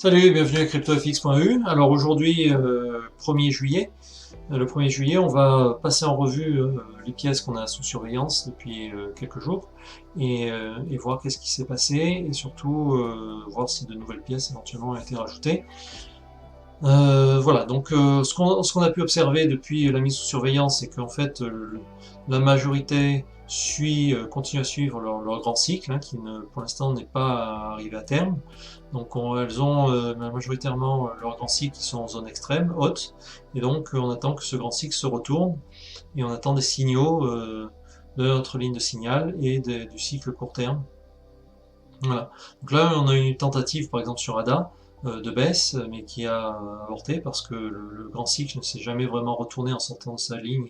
Salut, bienvenue à CryptoFX.eu. Alors aujourd'hui, 1er juillet, le 1er juillet, on va passer en revue les pièces qu'on a sous surveillance depuis quelques jours et voir qu'est-ce qui s'est passé et surtout voir si de nouvelles pièces éventuellement ont été rajoutées. Voilà, donc ce qu'on a pu observer depuis la mise sous surveillance, c'est qu'en fait la majorité continue à suivre leur grand cycle, hein, qui pour l'instant n'est pas arrivé à terme. Donc elles ont majoritairement leur grand cycle qui sont en zone extrême, haute, et donc on attend que ce grand cycle se retourne, et on attend des signaux de notre ligne de signal et du cycle court terme. Voilà. Donc là, on a eu une tentative, par exemple sur ADA, de baisse, mais qui a avorté parce que le grand cycle ne s'est jamais vraiment retourné en sortant de sa ligne,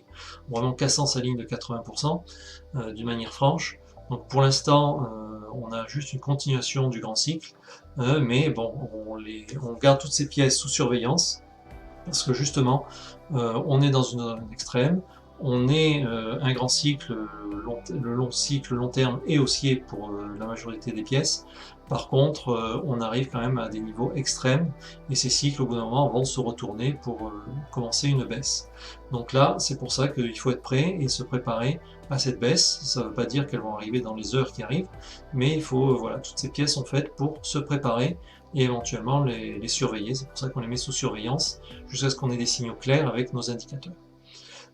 vraiment cassant sa ligne de 80% d'une manière franche. Donc pour l'instant, on a juste une continuation du grand cycle, mais bon, on garde toutes ces pièces sous surveillance parce que justement, on est dans une zone extrême, on est un grand cycle, le long cycle long terme est haussier pour la majorité des pièces. Par contre, on arrive quand même à des niveaux extrêmes et ces cycles au bout d'un moment vont se retourner pour commencer une baisse. Donc là, c'est pour ça qu'il faut être prêt et se préparer à cette baisse. Ça ne veut pas dire qu'elles vont arriver dans les heures qui arrivent, mais il faut, voilà, toutes ces pièces sont faites pour se préparer et éventuellement les surveiller. C'est pour ça qu'on les met sous surveillance jusqu'à ce qu'on ait des signaux clairs avec nos indicateurs.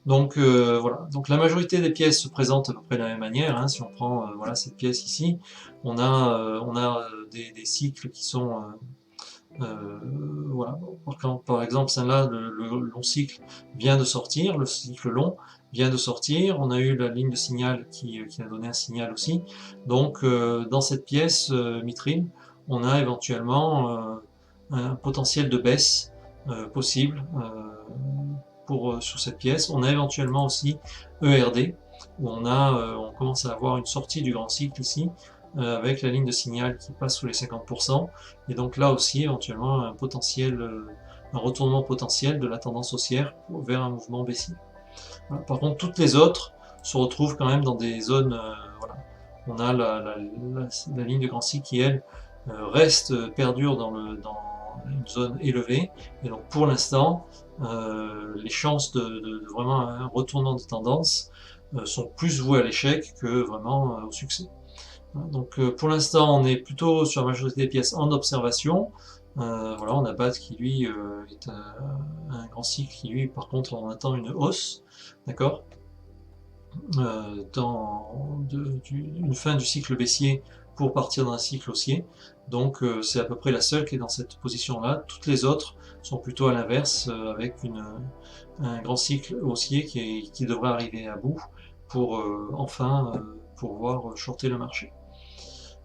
Donc voilà, donc la majorité des pièces se présentent à peu près de la même manière, hein. Si on prend voilà, cette pièce ici, on a des cycles qui sont voilà. Par exemple celle-là, le long cycle vient de sortir, le cycle long vient de sortir, on a eu la ligne de signal qui a donné un signal aussi. Donc dans cette pièce Mithril, on a éventuellement un potentiel de baisse possible sur cette pièce. On a éventuellement aussi ERD, où on commence à avoir une sortie du grand cycle ici, avec la ligne de signal qui passe sous les 50%, et donc là aussi éventuellement un retournement potentiel de la tendance haussière vers un mouvement baissier. Voilà. Par contre, toutes les autres se retrouvent quand même dans des zones, voilà. On a la ligne de grand cycle qui, elle, perdure dans une zone élevée, et donc pour l'instant, les chances de vraiment un retournement de tendance sont plus vouées à l'échec que vraiment au succès. Donc pour l'instant, on est plutôt sur la majorité des pièces en observation. Voilà, on a BAT qui lui est un grand cycle qui lui, par contre, on attend une hausse, d'accord, une fin du cycle baissier pour partir dans un cycle haussier. Donc c'est à peu près la seule qui est dans cette position-là. Toutes les autres sont plutôt à l'inverse, avec un grand cycle haussier qui devrait arriver à bout pour enfin pouvoir shorter le marché.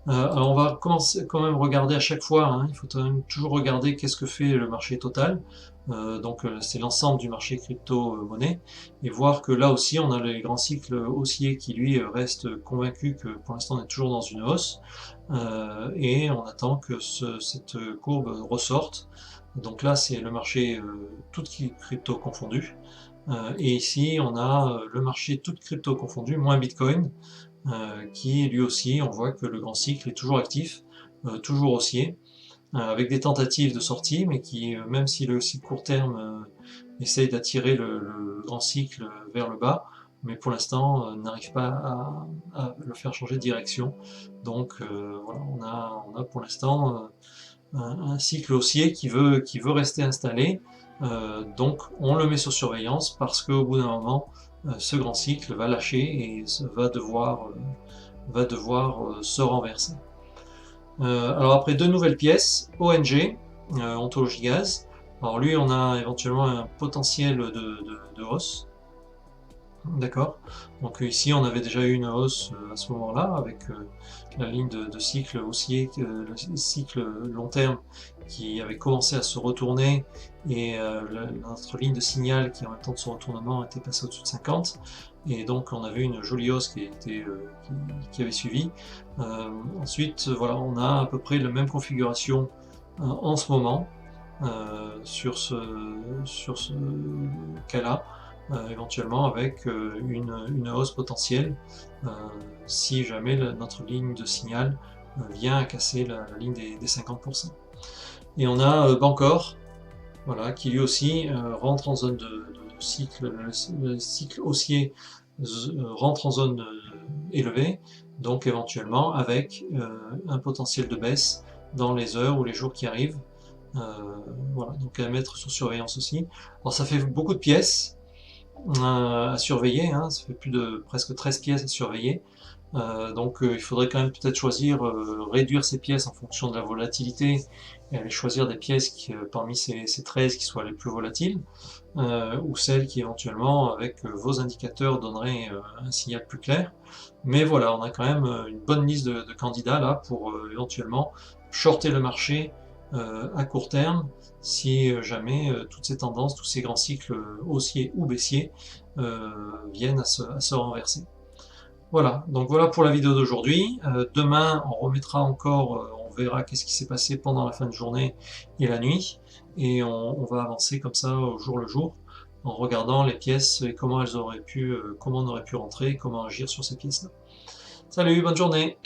Alors on va commencer quand même regarder à chaque fois, hein, il faut quand même toujours regarder qu'est-ce que fait le marché total, donc c'est l'ensemble du marché crypto-monnaie, et voir que là aussi on a les grands cycles haussiers qui lui restent convaincus que pour l'instant on est toujours dans une hausse, et on attend que cette courbe ressorte. Donc là c'est le marché toutes crypto confondues, et ici on a le marché toutes crypto confondues moins Bitcoin, qui lui aussi, on voit que le grand cycle est toujours actif, toujours haussier, avec des tentatives de sortie, mais qui, même si le cycle court terme essaye d'attirer le grand cycle vers le bas, mais pour l'instant n'arrive pas à le faire changer de direction. Donc voilà, on a pour l'instant un cycle haussier qui veut rester installé, donc on le met sur surveillance parce qu'au bout d'un moment, ce grand cycle va lâcher et va devoir se renverser. Alors après deux nouvelles pièces, ONG, Ontologie Gaz. Alors lui, on a éventuellement un potentiel de hausse. D'accord. Donc ici, on avait déjà eu une hausse à ce moment-là, avec la ligne de cycle haussier, le cycle long terme qui avait commencé à se retourner, et notre ligne de signal qui en même temps de son retournement était passée au-dessus de 50, et donc on avait une jolie hausse qui avait suivi. Ensuite, voilà, on a à peu près la même configuration en ce moment sur ce cas-là. Éventuellement avec une hausse potentielle si jamais notre ligne de signal vient à casser la ligne des 50%. Et on a Bancor, voilà, qui lui aussi rentre en zone de cycle, le cycle haussier rentre en zone élevée, donc éventuellement avec un potentiel de baisse dans les heures ou les jours qui arrivent. Voilà, donc à mettre sur surveillance aussi. Alors ça fait beaucoup de pièces à surveiller, hein, ça fait plus de presque 13 pièces à surveiller. Donc il faudrait quand même peut-être choisir, réduire ces pièces en fonction de la volatilité et aller choisir des pièces qui, parmi ces 13 qui soient les plus volatiles, ou celles qui éventuellement avec vos indicateurs donneraient un signal plus clair. Mais voilà, on a quand même une bonne liste de candidats là pour éventuellement shorter le marché à court terme si jamais toutes ces tendances, tous ces grands cycles haussiers ou baissiers viennent à se renverser. Voilà, donc voilà pour la vidéo d'aujourd'hui. Demain, on remettra encore, on verra qu'est-ce qui s'est passé pendant la fin de journée et la nuit, et on va avancer comme ça au jour le jour, en regardant les pièces et comment elles auraient pu, comment on aurait pu rentrer, comment agir sur ces pièces-là. Salut, bonne journée!